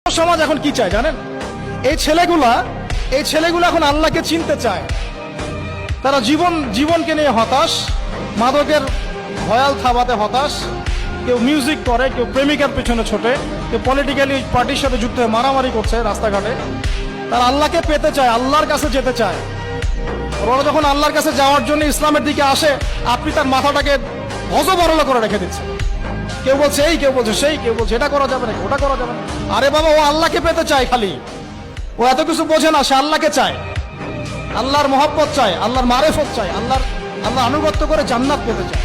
সমাজ এখন কি চায় জানেন? এই ছেলেগুলা এখন আল্লাহকে চিনতে চায়। তারা জীবনকে নিয়ে হতাশ, মাদকের ভয়াল থাবাতে হতাশ, কেউ মিউজিক করে, কেউ প্রেমিকার পেছনে ছোটে, কেউ পলিটিক্যালি পার্টির সাথে যুক্ত হয়ে মারামারি করছে রাস্তাঘাটে। তারা আল্লাহকে পেতে চায়, আল্লাহর কাছে যেতে চায়। ওরা যখন আল্লাহর কাছে যাওয়ার জন্য ইসলামের দিকে আসে, আপনি তার মাথাটাকে হজবরল করে রেখে দিচ্ছেন। কেউ বলছে এই, কেউ বলছে সেই, কেউ বলছে এটা করা যাবে না, ওটা করা যাবে না। আরে বাবা, ও আল্লাহকে পেতে চায়, খালি ও এত কিছু বোঝে না। সে আল্লাহকে চায়, আল্লাহর মহব্বত চায়, আল্লাহর মারেফত চায়, আল্লাহর আনুগত্য করে জান্নাত পেতে চায়।